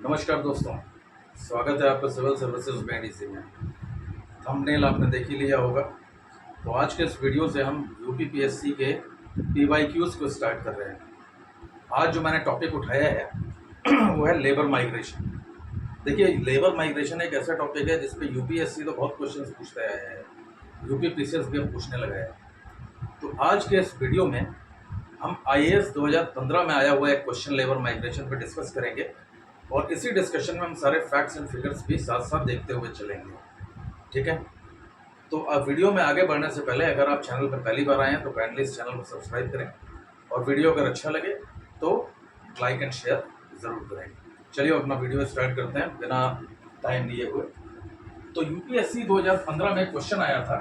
नमस्कार दोस्तों, स्वागत है आपका सिविल सर्विसेज में डीसी में। थंबनेल आपने देख ही लिया होगा। तो आज के इस वीडियो से हम यूपीपीएससी के पीवाईक्यूज़ को स्टार्ट कर रहे हैं। आज जो मैंने टॉपिक उठाया है वो है लेबर माइग्रेशन। देखिए, लेबर माइग्रेशन एक ऐसा टॉपिक है जिस पे यूपीएससी तो बहुत क्वेश्चंस पूछते आया है, यूपीपीसीएस भी अब पूछने लगा है। तो आज के इस वीडियो में हम आईएएस 2015 में आया हुआ एक क्वेश्चन लेबर माइग्रेशन पर डिस्कस करेंगे और इसी डिस्कशन में हम सारे फैक्ट्स एंड फिगर्स भी साथ साथ देखते हुए चलेंगे। ठीक है, तो अब वीडियो में आगे बढ़ने से पहले अगर आप चैनल पर पहली बार आए हैं तो काइंडली इस चैनल को सब्सक्राइब करें और वीडियो अगर अच्छा लगे तो लाइक एंड शेयर ज़रूर करें। चलिए अपना वीडियो स्टार्ट करते हैं बिना टाइम लिए हुए। तो यूपीएससी 2015 में क्वेश्चन आया था,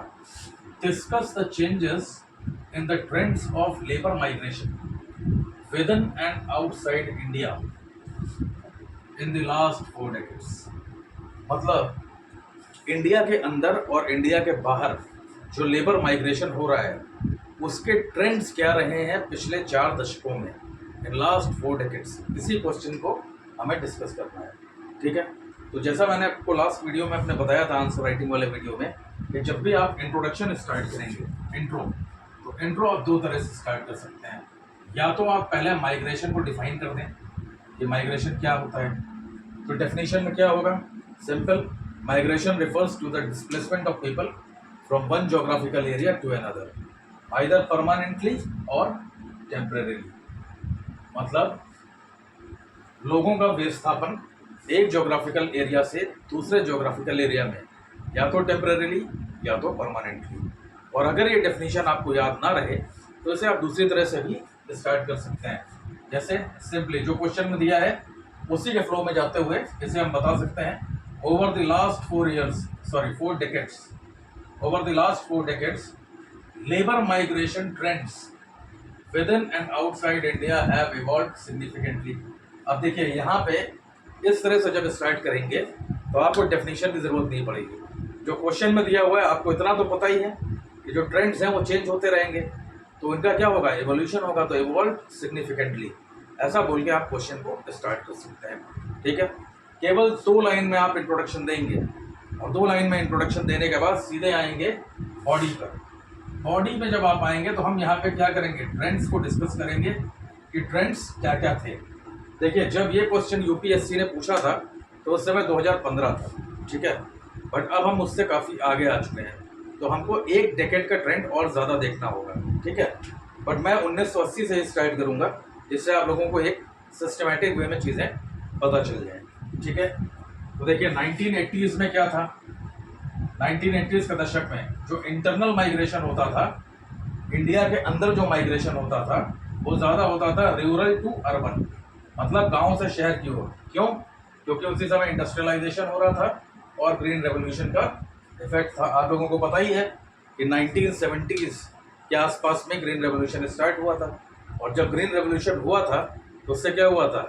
discuss the changes in the trends of labour migration with in and outside India in the last 4 decades. मतलब इंडिया के अंदर और इंडिया के बाहर जो लेबर माइग्रेशन हो रहा है उसके ट्रेंड्स क्या रहे हैं पिछले 4 दशकों में, इन लास्ट 4 डेकेड्स। इसी क्वेश्चन को हमें डिस्कस करना है। ठीक है, तो जैसा मैंने आपको लास्ट वीडियो में अपने बताया था आंसर राइटिंग वाले वीडियो में कि जब भी आप इंट्रोडक्शन स्टार्ट करेंगे, इंट्रो आप 2 तरह से स्टार्ट कर सकते हैं। या तो आप पहले माइग्रेशन को डिफाइन कर दें कि माइग्रेशन क्या होता है। तो डेफिनेशन में क्या होगा, simple, migration refers to the displacement of people from one geographical area to another either permanently और टेम्परेरीली। मतलब लोगों का विस्थापन एक जोग्राफिकल एरिया से दूसरे जोग्राफिकल एरिया में या तो टेम्परेरीली या तो परमानेंटली। और अगर ये डेफिनेशन आपको याद ना रहे तो इसे आप दूसरी तरह से भी स्टार्ट कर सकते हैं। जैसे सिंपली जो क्वेश्चन में दिया है उसी के फ्लो में जाते हुए इसे हम बता सकते हैं, over the last 4 decades, over the last 4 decades, labor migration trends within and outside India have evolved significantly। अब देखिए यहाँ पे इस तरह से जब स्टार्ट करेंगे तो आपको डेफिनेशन की जरूरत नहीं पड़ेगी। जो क्वेश्चन में दिया हुआ है आपको इतना तो पता ही है कि जो ट्रेंड्स हैं वो चेंज होते रहेंगे, तो इनका क्या होगा, एवोल्यूशन होगा। तो इवॉल्व सिग्निफिकेंटली ऐसा बोल के आप क्वेश्चन को स्टार्ट कर सकते हैं। ठीक है, केवल 2 लाइन में आप इंट्रोडक्शन देंगे और 2 लाइन में इंट्रोडक्शन देने के बाद सीधे आएंगे बॉडी पर। बॉडी में जब आप आएंगे तो हम यहाँ पे क्या करेंगे, ट्रेंड्स को डिस्कस करेंगे कि ट्रेंड्स क्या क्या थे। देखिए, जब ये क्वेश्चन यूपीएससी ने पूछा था तो उस समय 2015 था। ठीक है, बट अब हम उससे काफ़ी आगे आ चुके हैं, तो हमको एक डेकेड का ट्रेंड और ज़्यादा देखना होगा। ठीक है, बट मैं 1980 से स्टार्ट करूँगा जिससे आप लोगों को एक सिस्टमेटिक वे में चीज़ें पता चल जाए। ठीक है, तो देखिए 1980s में क्या था, 1980s के दशक में जो इंटरनल माइग्रेशन होता था, इंडिया के अंदर जो माइग्रेशन होता था वो ज़्यादा होता था रूरल टू अर्बन, मतलब गांव से शहर की ओर। क्यों? क्योंकि उसी समय इंडस्ट्रियलाइजेशन हो रहा था और ग्रीन रेवोल्यूशन का इफेक्ट था। आप लोगों को पता ही है कि 1970s के आसपास में ग्रीन रेवोल्यूशन स्टार्ट हुआ था, और जब ग्रीन रेवोल्यूशन हुआ था तो उससे क्या हुआ था,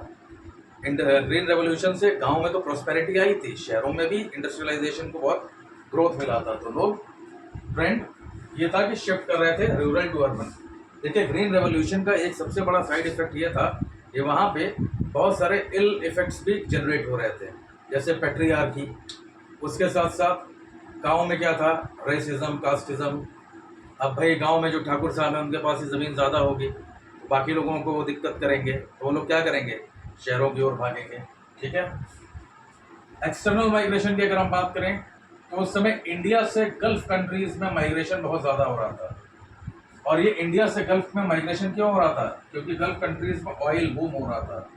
ग्रीन रेवोल्यूशन से गांव में तो प्रॉस्पेरिटी आई थी, शहरों में भी इंडस्ट्रियलाइजेशन को बहुत ग्रोथ मिला था। तो लोग ट्रेंड ये था कि शिफ्ट कर रहे थे रूरल टू अर्बन। देखिए, ग्रीन रेवोल्यूशन का एक सबसे बड़ा साइड इफेक्ट ये था कि वहाँ पे बहुत सारे इल इफेक्ट्स भी जनरेट हो रहे थे, जैसे पैट्रियार्की। उसके साथ साथ गाँव में क्या था, रेसिज्म, कास्टिज्म। अब भाई गाँव में जो ठाकुर साहब हैं उनके पास ही ज़मीन ज़्यादा होगी, तो बाकी लोगों को वो दिक्कत करेंगे, तो वो लोग क्या करेंगे, शहरों की ओर भागेंगे। ठीक है, एक्सटर्नल माइग्रेशन की अगर हम बात करें तो उस समय इंडिया से गल्फ कंट्रीज में माइग्रेशन बहुत ज़्यादा हो रहा था। और ये इंडिया से गल्फ में माइग्रेशन क्यों हो रहा था, क्योंकि गल्फ कंट्रीज में ऑयल बूम हो रहा था।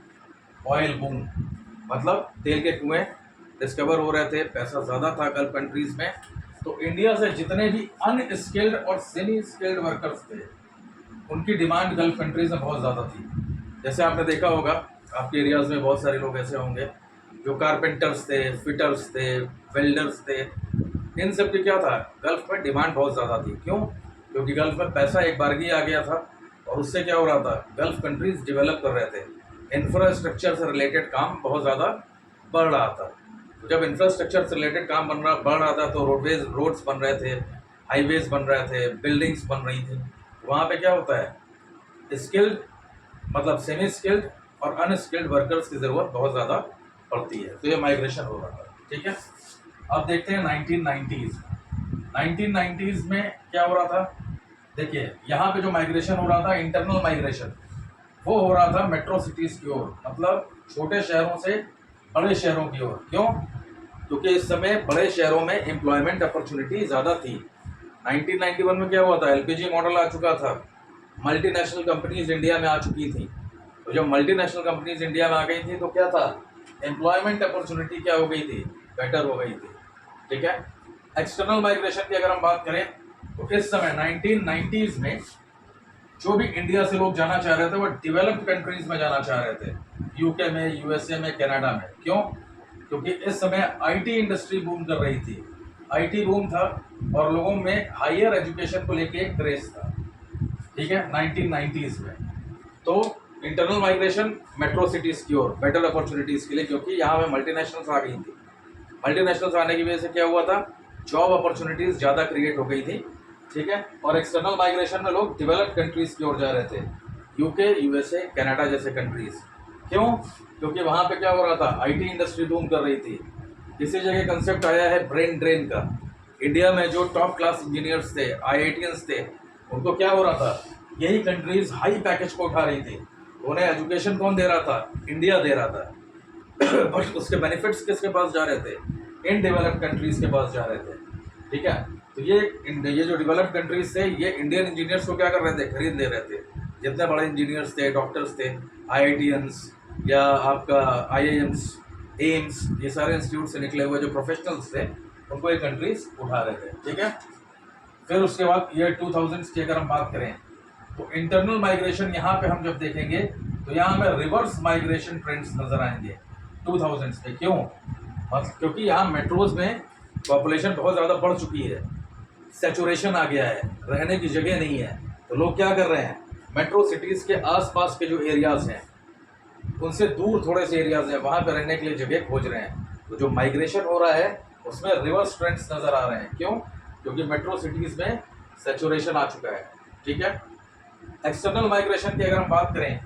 ऑयल बूम मतलब तेल के कुएं डिस्कवर हो रहे थे, पैसा ज़्यादा था गल्फ कंट्रीज में। तो इंडिया से जितने भी अनस्किल्ड और सेमी स्किल्ड वर्कर्स थे उनकी डिमांड गल्फ कंट्रीज में बहुत ज़्यादा थी। जैसे आपने देखा होगा आपके एरियाज़ में बहुत सारे लोग ऐसे होंगे जो कारपेंटर्स थे, फिटर्स थे, वेल्डर्स थे। इन सब की क्या था, गल्फ में डिमांड बहुत ज़्यादा थी। क्यों? क्योंकि गल्फ में पैसा एक बारगी आ गया था और उससे क्या हो रहा था, गल्फ कंट्रीज डेवलप कर रहे थे, इंफ्रास्ट्रक्चर से रिलेटेड काम बहुत ज़्यादा बढ़ रहा था। तो जब इंफ्रास्ट्रक्चर से रिलेटेड काम बढ़ रहा था तो रोड्स बन रहे थे, हाईवेज बन रहे थे, बिल्डिंग्स बन रही थी। वहाँ पे क्या होता है, स्किल्ड मतलब सेमी स्किल्ड और अनस्किल्ड वर्कर्स की ज़रूरत बहुत ज़्यादा पड़ती है। तो ये माइग्रेशन हो रहा था, ठीक है। अब देखते हैं 1990s। 1990s में क्या हो रहा था, देखिए यहाँ पे जो माइग्रेशन हो रहा था, इंटरनल माइग्रेशन, वो हो रहा था मेट्रो सिटीज की ओर, मतलब छोटे शहरों से बड़े शहरों की ओर। क्यों? क्योंकि इस समय बड़े शहरों में एम्प्लॉयमेंट अपॉर्चुनिटी ज़्यादा थी। 1991 में क्या हुआ था, एलपीजी मॉडल आ चुका था, मल्टीनेशनल कंपनीज इंडिया में आ चुकी थी। तो जब मल्टीनेशनल कंपनीज इंडिया में आ गई थी तो क्या था, एम्प्लॉयमेंट अपॉर्चुनिटी क्या हो गई थी, बेटर हो गई थी, ठीक है। एक्सटर्नल माइग्रेशन की अगर हम बात करें तो इस समय 1990s में जो भी इंडिया से लोग जाना चाह रहे थे वो डेवलप्ड कंट्रीज में जाना चाह रहे थे, यूके में, यूएसए में, कनाडा में। क्यों? क्योंकि इस समय आईटी इंडस्ट्री बूम कर रही थी, आईटी बूम था और लोगों में हायर एजुकेशन को लेके एक क्रेज था, ठीक है, 1990s में। तो इंटरनल माइग्रेशन मेट्रो सिटीज की ओर, बेटर अपॉर्चुनिटीज के लिए, क्योंकि यहाँ में मल्टीनेशनल्स आ गई थी। मल्टीनेशनल्स आने की वजह से क्या हुआ था, जॉब अपॉर्चुनिटीज ज़्यादा क्रिएट हो गई थी, ठीक है। और एक्सटर्नल माइग्रेशन में लोग डेवलप्ड कंट्रीज की ओर जा रहे थे, यूके, यूएसए, कनाडा जैसे कंट्रीज। क्यों? क्योंकि वहाँ पे क्या हो रहा था, आईटी इंडस्ट्री बूम कर रही थी। इसी जगह कंसेप्ट आया है ब्रेन ड्रेन का। इंडिया में जो टॉप क्लास इंजीनियर्स थे, आईआईटीएंस थे, उनको क्या हो रहा था, यही कंट्रीज हाई पैकेज को उठा रही थी। उन्हें एजुकेशन कौन दे रहा था, इंडिया दे रहा था। बट उसके बेनिफिट्स किसके पास जा रहे थे, इन डेवलप्ड कंट्रीज के पास जा रहे थे, ठीक है। तो ये जो डेवलप्ड कंट्रीज थे, ये इंडियन इंजीनियर्स को क्या कर रहे थे, खरीद ले रहे थे। जितने बड़े इंजीनियर्स थे, डॉक्टर्स थे, आईआईटीएंस या आपका आईआईएम्स, एम्स, ये सारे इंस्टीट्यूट से निकले हुए जो प्रोफेशनल्स थे, उनको ये कंट्रीज उठा रहे थे, ठीक है। फिर उसके बाद ईयर 2000s की अगर हम बात करें तो इंटरनल माइग्रेशन यहाँ पे हम जब देखेंगे तो यहाँ हमें रिवर्स माइग्रेशन ट्रेंड्स नजर आएंगे 2000s में। क्यों? मतलब क्योंकि यहाँ मेट्रोज में पॉपुलेशन बहुत ज़्यादा बढ़ चुकी है, सैचुरेशन आ गया है, रहने की जगह नहीं है। तो लोग क्या कर रहे हैं, मेट्रो सिटीज़ के आसपास के जो एरियाज़ हैं, उनसे दूर थोड़े से एरियाज़ हैं, वहाँ पर रहने के लिए जगह खोज रहे हैं। तो जो माइग्रेशन हो रहा है उसमें रिवर्स ट्रेंड्स नज़र आ रहे हैं। क्यों? क्योंकि मेट्रो सिटीज़ में सैचुरेशन आ चुका है, ठीक है। एक्सटर्नल माइग्रेशन की अगर हम बात करें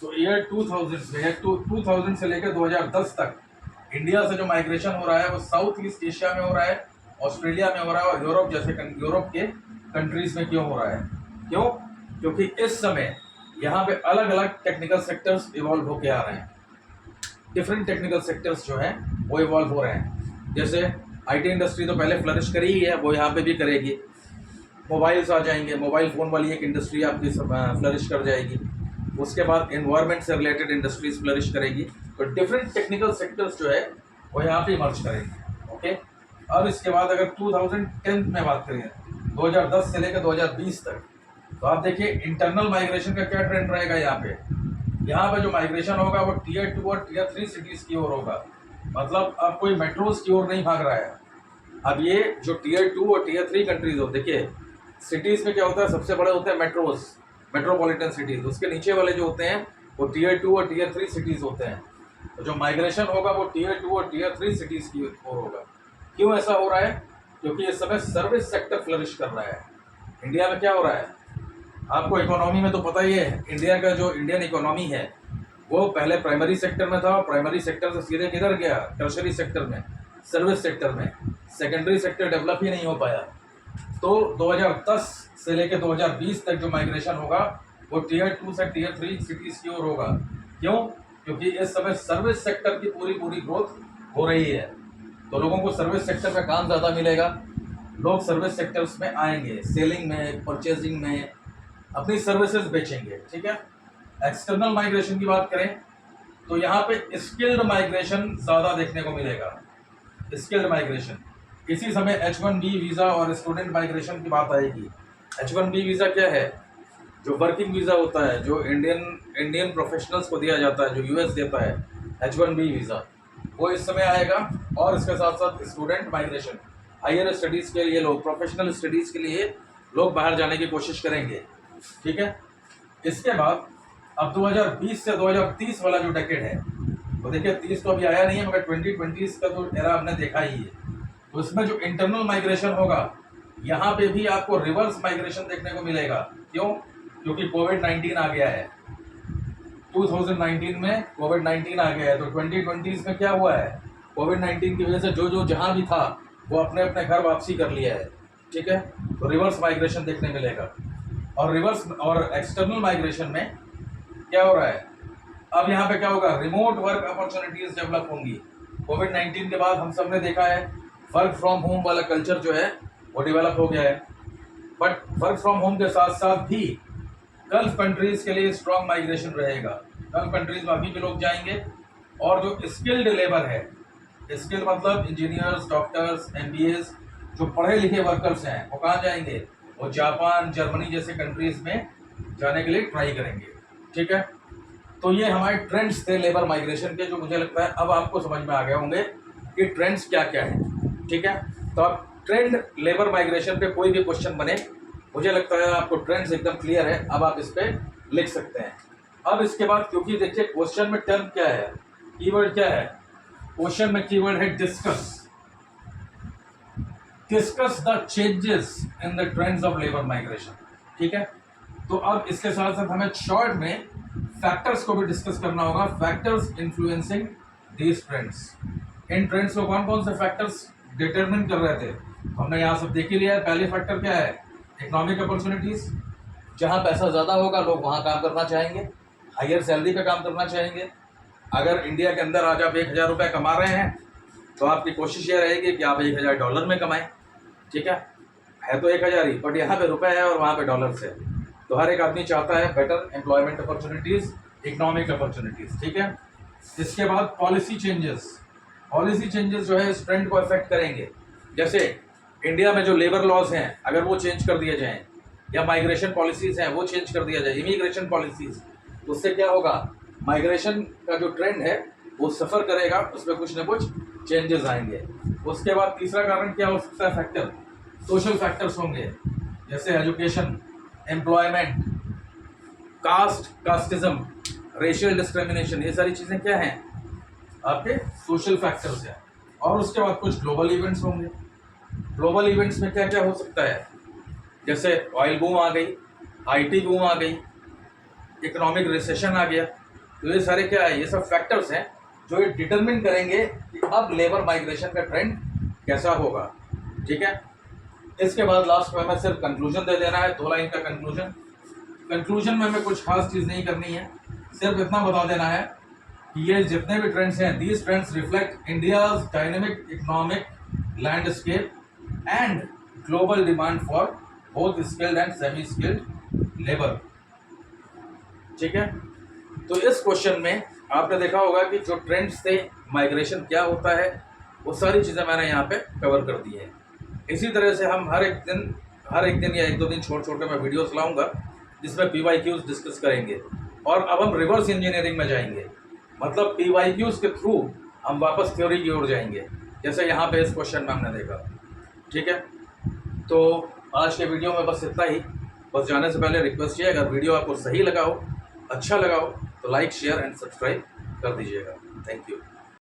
तो ईयर 2000 में, 2000 से लेकर 2010 तक इंडिया से जो माइग्रेशन हो रहा है वो साउथ ईस्ट एशिया में हो रहा है, ऑस्ट्रेलिया में हो रहा है और यूरोप जैसे यूरोप के कंट्रीज में। क्यों हो रहा है? क्यों? क्योंकि इस समय यहाँ पे अलग अलग टेक्निकल सेक्टर्स इवॉल्व होके आ रहे हैं। डिफरेंट टेक्निकल सेक्टर्स जो हैं वो इवॉल्व हो रहे हैं। जैसे आईटी इंडस्ट्री तो पहले फ्लरिश करी ही है, वो यहाँ पे भी करेगी। मोबाइल्स आ जाएंगे, मोबाइल फ़ोन वाली एक इंडस्ट्री आपकी फ्लरिश कर जाएगी। उसके बाद एनवायरनमेंट से रिलेटेड इंडस्ट्रीज फ्लरिश करेगी। तो डिफरेंट टेक्निकल सेक्टर्स जो है वो यहाँ पे इमर्ज करेंगे, ओके। अब इसके बाद अगर 2010 में बात करें, 2010 से लेकर 2020 तक, तो आप देखिए इंटरनल माइग्रेशन का क्या ट्रेंड रहेगा। यहाँ पे जो माइग्रेशन होगा वो टीयर 2 और टीयर 3 सिटीज़ की ओर होगा। मतलब अब कोई मेट्रोज की ओर नहीं भाग रहा है। अब ये जो टीयर 2 और टीयर 3 कंट्रीज हो, देखिए सिटीज़ में क्या होता है, सबसे बड़े होते हैं मेट्रोज, मेट्रोपॉलिटन सिटीज़। उसके नीचे वाले जो होते हैं वो टीयर 2 और टीयर 3 सिटीज़ होते हैं। तो जो माइग्रेशन होगा वो टीयर 2 और टीयर 3 सिटीज़ की ओर होगा। क्यों ऐसा हो रहा है? क्योंकि इस समय सर्विस सेक्टर फ्लरिश कर रहा है। इंडिया में क्या हो रहा है, आपको इकोनॉमी में तो पता ही है, इंडिया का जो इंडियन इकोनॉमी है वो पहले प्राइमरी सेक्टर में था, और प्राइमरी सेक्टर से सीधे किधर गया, टर्शरी सेक्टर में, सर्विस सेक्टर में। सेकेंडरी सेक्टर डेवलप ही नहीं हो पाया। तो 2010 से लेकर 2020 तक जो माइग्रेशन होगा वो टीयर 2 से टीयर 3 सिटीज़ की ओर होगा। क्यों? क्योंकि इस समय सर्विस सेक्टर की पूरी ग्रोथ हो रही है। तो लोगों को सर्विस सेक्टर में काम ज़्यादा मिलेगा, लोग सर्विस सेक्टर्स में आएंगे, सेलिंग में, परचेजिंग में अपनी सर्विसेज बेचेंगे, ठीक है। एक्सटर्नल माइग्रेशन की बात करें तो यहाँ पे स्किल्ड माइग्रेशन ज़्यादा देखने को मिलेगा, स्किल्ड माइग्रेशन। इसी समय H1B वीज़ा और स्टूडेंट माइग्रेशन की बात आएगी। H1B वीज़ा क्या है? जो वर्किंग वीज़ा होता है, जो इंडियन प्रोफेशनल्स को दिया जाता है, जो यूएस देता है, H1B वीज़ा, वो इस समय आएगा। और इसके साथ साथ स्टूडेंट माइग्रेशन, हायर स्टडीज़ के लिए लोग, प्रोफेशनल स्टडीज़ के लिए लोग बाहर जाने की कोशिश करेंगे, ठीक है। इसके बाद अब 2020 से 2030 वाला जो डेकेड है, तो देखिए 30 तो अभी आया नहीं है, मगर 2020 का तो एरा हमने देखा ही है। तो इसमें जो इंटरनल माइग्रेशन होगा, यहाँ पे भी आपको रिवर्स माइग्रेशन देखने को मिलेगा। क्यों? क्योंकि कोविड-19 आ गया है। 2019 में कोविड-19 आ गया है, तो 2020 में क्या हुआ है, कोविड-19 की वजह से जो जहाँ भी था वो अपने अपने घर वापसी कर लिया है। ठीक है, तो रिवर्स माइग्रेशन देखने मिलेगा। और रिवर्स और एक्सटर्नल माइग्रेशन में क्या हो रहा है, अब यहाँ पे क्या होगा, रिमोट वर्क अपॉर्चुनिटीज डेवलप होंगी। कोविड-19 के बाद हम सब ने देखा है वर्क फ्रॉम होम वाला कल्चर जो है वो डेवलप हो गया है। बट वर्क फ्रॉम होम के साथ साथ भी गल्फ कंट्रीज के लिए स्ट्रॉन्ग माइग्रेशन रहेगा। गल्फ कंट्रीज में अभी भी लोग जाएंगे, और जो स्किल्ड लेबर है, स्किल्ड मतलब इंजीनियर्स, डॉक्टर्स, MBAs, जो पढ़े लिखे वर्कर्स हैं, वो कहाँ जाएंगे, वो जापान, जर्मनी जैसे कंट्रीज में जाने के लिए ट्राई करेंगे। ठीक है, तो ये हमारे ट्रेंड्स थे लेबर माइग्रेशन के, जो मुझे लगता है अब आपको समझ में आ गए होंगे कि ट्रेंड्स क्या क्या हैं। ठीक है, तो अब ट्रेंड लेबर माइग्रेशन पे कोई भी क्वेश्चन बने, मुझे लगता है आपको ट्रेंड्स एकदम क्लियर है, अब आप इस पर लिख सकते हैं। अब इसके बाद, क्योंकि देखिए क्वेश्चन में टर्म क्या है, कीवर्ड क्या है, क्वेश्चन में कीवर्ड है discuss the changes in the trends of labour migration. ठीक है, तो अब इसके साथ साथ हमें शॉर्ट में फैक्टर्स को भी डिस्कस करना होगा, factors influencing these trends. In trends को कौन कौन से फैक्टर्स डिटरमिन कर रहे थे, हमने यहाँ सब देख ही लिया है। पहले फैक्टर क्या है, इकोनॉमिक अपॉर्चुनिटीज, जहाँ पैसा ज़्यादा होगा लोग वहाँ काम करना चाहेंगे, हायर सैलरी पे काम करना चाहेंगे। अगर इंडिया के अंदर आज आप 1,000 रुपये कमा रहे हैं, तो आपकी कोशिश ये रहेगी कि आप $1,000 में कमाएं। ठीक है तो 1,000 ही, बट यहाँ पे रुपए है और वहाँ पे डॉलर्स है। तो हर एक आदमी चाहता है better employment opportunities, economic opportunities. ठीक है, इसके बाद पॉलिसी चेंजेस जो है इस ट्रेंड को अफेक्ट करेंगे। जैसे इंडिया में जो लेबर लॉज हैं, अगर वो चेंज कर दिए जाएं, या माइग्रेशन पॉलिसीज़ हैं वो चेंज कर दिया जाए, इमिग्रेशन पॉलिसीज़, तो उससे क्या होगा, माइग्रेशन का जो ट्रेंड है वो सफ़र करेगा, उसमें कुछ ना कुछ चेंजेस आएंगे। उसके बाद तीसरा कारण क्या हो सकता है, फैक्टर, सोशल फैक्टर्स होंगे, जैसे education, employment, casteism, racial discrimination, ये सारी चीज़ें क्या हैं, आपके सोशल फैक्टर्स हैं। और उसके बाद कुछ ग्लोबल इवेंट्स होंगे। ग्लोबल इवेंट्स में क्या क्या हो सकता है, जैसे ऑयल बूम आ गई, IT बूम आ गई, इकोनॉमिक रिसेशन आ गया। तो ये सारे क्या है, ये सब फैक्टर्स हैं जो ये डिटरमिन करेंगे कि अब लेबर माइग्रेशन का ट्रेंड कैसा होगा। ठीक है, इसके बाद लास्ट में हमें सिर्फ कंक्लूजन दे देना है, 2 लाइन का कंक्लूजन में हमें कुछ खास चीज़ नहीं करनी है, सिर्फ इतना बता देना है कि ये जितने भी ट्रेंड्स हैं, these trends reflect India's dynamic economic landscape and global demand for both skilled and semi skilled labour. ठीक है, तो इस क्वेश्चन में आपने देखा होगा कि जो ट्रेंड्स थे, माइग्रेशन क्या होता है, वो सारी चीज़ें मैंने यहाँ पे कवर कर दी है। इसी तरह से हम हर एक दिन या 1-2 दिन छोड़ के मैं वीडियोस लाऊंगा जिसमें PYQs डिस्कस करेंगे। और अब हम रिवर्स इंजीनियरिंग में जाएंगे, मतलब PYQs के थ्रू हम वापस थ्योरी की ओर जाएंगे, जैसे यहाँ पे इस क्वेश्चन में हमने देखा। ठीक है, तो आज के वीडियो में बस इतना ही। बस जाने से पहले रिक्वेस्ट है, अगर वीडियो आपको सही लगा हो, अच्छा लगा हो, तो लाइक, शेयर एंड सब्सक्राइब कर दीजिएगा। Thank you.